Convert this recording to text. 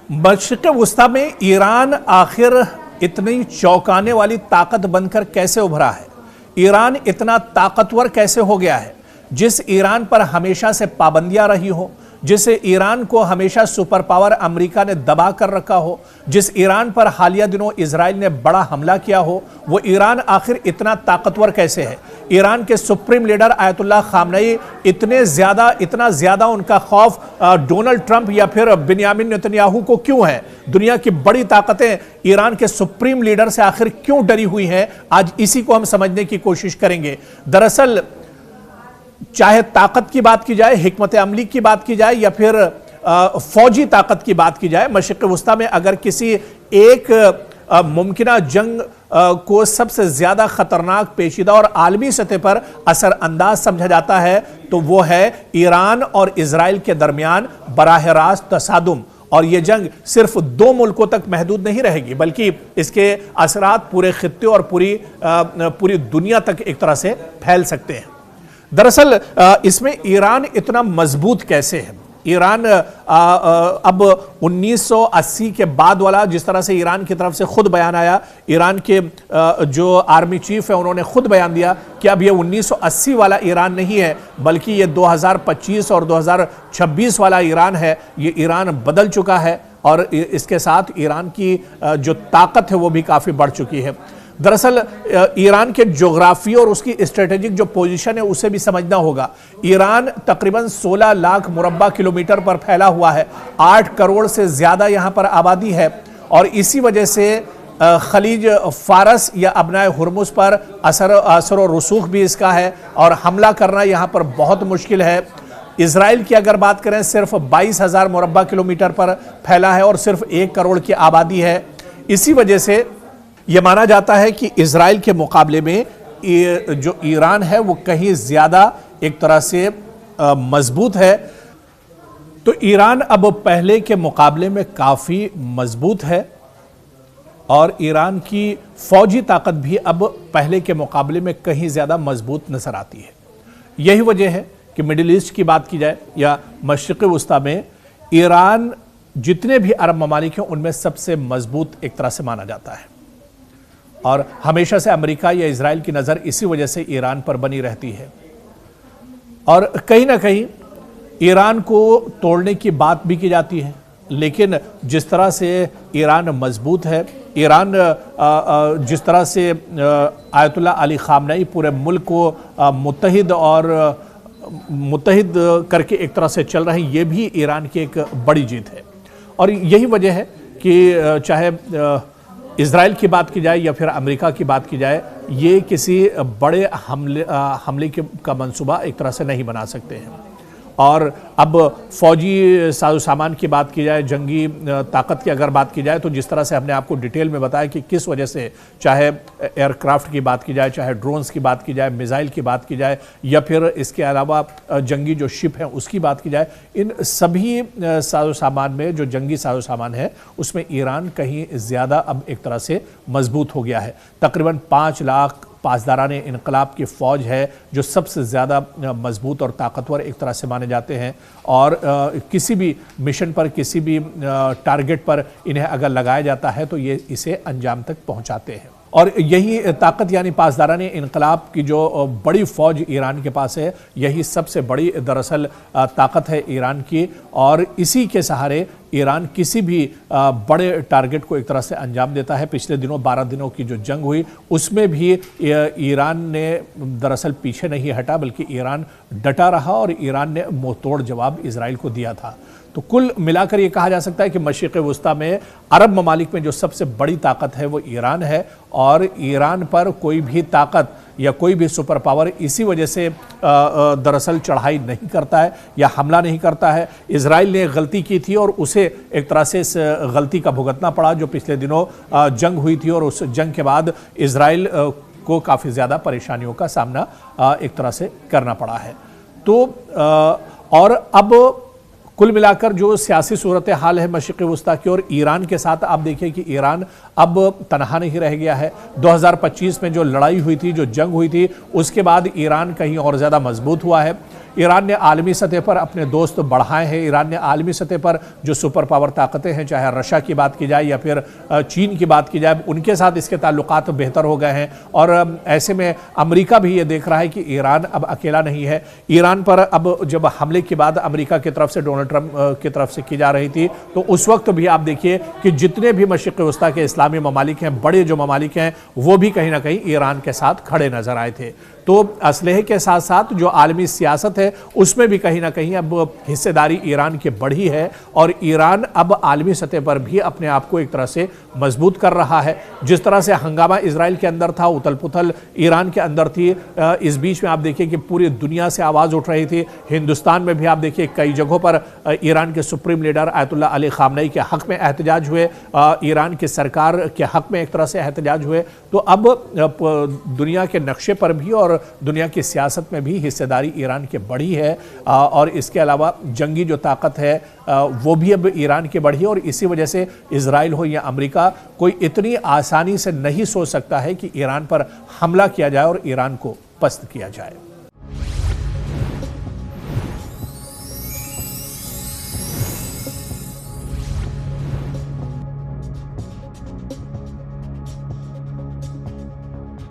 मशरिक़ वुस्ता में ईरान आखिर इतनी चौंकाने वाली ताकत बनकर कैसे उभरा है? ईरान इतना ताकतवर कैसे हो गया है? जिस ईरान पर हमेशा से पाबंदियां रही हो, जिस ईरान को हमेशा सुपर पावर अमेरिका ने दबा कर रखा हो, जिस ईरान पर हालिया दिनों इजराइल ने बड़ा हमला किया हो, वो ईरान आखिर इतना ताकतवर कैसे है? ईरान के सुप्रीम लीडर आयतुल्लाह खामनेई इतना ज्यादा उनका खौफ डोनाल्ड ट्रंप या फिर बिन्यामिन नेतन्याहू को क्यों है? दुनिया की बड़ी ताकतें ईरान के सुप्रीम लीडर से आखिर क्यों डरी हुई हैं? आज इसी को हम समझने की कोशिश करेंगे। दरअसल चाहे ताकत की बात की जाए, हिकमत अमली की बात की जाए या फिर फौजी ताकत की बात की जाए, मशरिक़ वुस्ता में अगर किसी एक मुमकिना जंग को सबसे ज्यादा खतरनाक, पेचीदा और आलमी सतह पर असरअंदाज समझा जाता है तो वो है ईरान और इजराइल के दरमियान बराह रास्त तसादुम। और यह जंग सिर्फ दो मुल्कों तक महदूद नहीं रहेगी, बल्कि इसके असरात पूरे खित्ते और पूरी दुनिया तक एक तरह से फैल सकते हैं। दरअसल इसमें ईरान इतना मजबूत कैसे है? ईरान अब 1980 के बाद वाला, जिस तरह से ईरान की तरफ से खुद बयान आया, ईरान के जो आर्मी चीफ है उन्होंने खुद बयान दिया कि अब ये 1980 वाला ईरान नहीं है, बल्कि ये 2025 और 2026 वाला ईरान है। ये ईरान बदल चुका है और इसके साथ ईरान की जो ताकत है वो भी काफ़ी बढ़ चुकी है। दरअसल ईरान के ज्योग्राफी और उसकी स्ट्रेटेजिक जो पोजीशन है उसे भी समझना होगा। ईरान तकरीबन 16 लाख मुरब्बा किलोमीटर पर फैला हुआ है, 8 करोड़ से ज़्यादा यहाँ पर आबादी है और इसी वजह से खलीज फारस या अबनाए हुर्मुज पर असर और रसूख भी इसका है और हमला करना यहाँ पर बहुत मुश्किल है। इजराइल की अगर बात करें, सिर्फ 22,000 मुरब्बा किलोमीटर पर फैला है और सिर्फ 1 करोड़ की आबादी है। इसी वजह से यह माना जाता है कि इजराइल के मुकाबले में जो ईरान है वो कहीं ज्यादा एक तरह से मजबूत है। तो ईरान अब पहले के मुकाबले में काफी मजबूत है और ईरान की फौजी ताकत भी अब पहले के मुकाबले में कहीं ज्यादा मजबूत नजर आती है। यही वजह है कि मिडिल ईस्ट की बात की जाए या मशरिक़ वुस्ता में ईरान जितने भी अरब ममालिक हैं उनमें सबसे मजबूत एक तरह से माना जाता है और हमेशा से अमेरिका या इजराइल की नज़र इसी वजह से ईरान पर बनी रहती है। और कहीं ना कहीं ईरान को तोड़ने की बात भी की जाती है, लेकिन जिस तरह से ईरान मजबूत है, ईरान जिस तरह से आयतुल्लाह अली खामनेई पूरे मुल्क को मुत्तहिद करके एक तरह से चल रहे हैं, ये भी ईरान की एक बड़ी जीत है। और यही वजह है कि चाहे इजराइल की बात की जाए या फिर अमेरिका की बात की जाए, ये किसी बड़े हमले का मंसूबा एक तरह से नहीं बना सकते हैं। और अब फौजी साजो सामान की बात की जाए, जंगी ताकत की अगर बात की जाए, तो जिस तरह से हमने आपको डिटेल में बताया कि किस वजह से, चाहे एयरक्राफ्ट की बात की जाए, चाहे ड्रोन्स की बात की जाए, मिसाइल की बात की जाए या फिर इसके अलावा जंगी जो शिप हैं उसकी बात की जाए, इन सभी साजो सामान में जो जंगी साजो सामान है उसमें ईरान कहीं ज़्यादा अब एक तरह से मजबूत हो गया है। तकरीबन 5 लाख पासदाराने इनकलाब की फ़ौज है जो सबसे ज़्यादा मजबूत और ताकतवर एक तरह से माने जाते हैं और किसी भी मिशन पर, किसी भी टारगेट पर इन्हें अगर लगाया जाता है तो ये इसे अंजाम तक पहुंचाते हैं। और यही ताकत यानी पासदाराने इनकलाब की जो बड़ी फ़ौज ईरान के पास है, यही सबसे बड़ी दरअसल ताकत है ईरान की और इसी के सहारे ईरान किसी भी बड़े टारगेट को एक तरह से अंजाम देता है। पिछले दिनों 12 दिनों की जो जंग हुई उसमें भी ईरान ने दरअसल पीछे नहीं हटा, बल्कि ईरान डटा रहा और ईरान ने मुंहतोड़ जवाब इजराइल को दिया था। तो कुल मिलाकर ये कहा जा सकता है कि मशरिक़ वुस्ता में अरब ममालिक में जो सबसे बड़ी ताकत है वो ईरान है और ईरान पर कोई भी ताकत या कोई भी सुपर पावर इसी वजह से दरअसल चढ़ाई नहीं करता है या हमला नहीं करता है। इजराइल ने गलती की थी और उसे एक तरह से इस गलती का भुगतना पड़ा जो पिछले दिनों जंग हुई थी और उस जंग के बाद इजराइल को काफ़ी ज़्यादा परेशानियों का सामना एक तरह से करना पड़ा है। तो और अब कुल मिलाकर जो सियासी सूरत हाल है मशरिक़ वुस्ता की और ईरान के साथ, आप देखिए कि ईरान अब तनहा नहीं रह गया है। 2025 में जो लड़ाई हुई थी, जो जंग हुई थी, उसके बाद ईरान कहीं और ज़्यादा मजबूत हुआ है। ईरान ने आलमी सतह पर अपने दोस्त बढ़ाए हैं। ईरान ने आलमी सतह पर जो सुपर पावर ताकतें हैं, चाहे रशिया की बात की जाए या फिर चीन की बात की जाए, उनके साथ इसके ताल्लुकात बेहतर हो गए हैं। और ऐसे में अमेरिका भी ये देख रहा है कि ईरान अब अकेला नहीं है। ईरान पर अब जब हमले के बाद अमेरिका की तरफ से, डोनाल्ड ट्रंप की तरफ से की जा रही थी, तो उस वक्त भी आप देखिए कि जितने भी मशरिक़ वस्ता के इस्लामी ममालिक हैं, बड़े जो ममालिक हैं, वो भी कहीं ना कहीं ईरान के साथ खड़े नजर आए थे। तो असलहे के साथ साथ जो आलमी सियासत है उसमें भी कहीं ना कहीं अब हिस्सेदारी ईरान की बढ़ी है और ईरान अब आलमी सतह पर भी अपने आप को एक तरह से मजबूत कर रहा है। जिस तरह से हंगामा इजराइल के अंदर था, उथल पुथल ईरान के अंदर थी, इस बीच में आप देखिए कि पूरी दुनिया से आवाज़ उठ रही थी। हिंदुस्तान में भी आप देखिए कई जगहों पर ईरान के सुप्रीम लीडर आयतुल्लाह अली खामनई के हक़ में एहतजाज हुए, ईरान की सरकार के हक़ में एक तरह से एहतजाज हुए। तो अब दुनिया के नक्शे पर भी और दुनिया की सियासत में भी हिस्सेदारी ईरान की बढ़ी है और इसके अलावा जंगी जो ताकत है वो भी अब ईरान की बढ़ी है। और इसी वजह से इजराइल हो या अमेरिका, कोई इतनी आसानी से नहीं सोच सकता है कि ईरान पर हमला किया जाए और ईरान को पस्त किया जाए।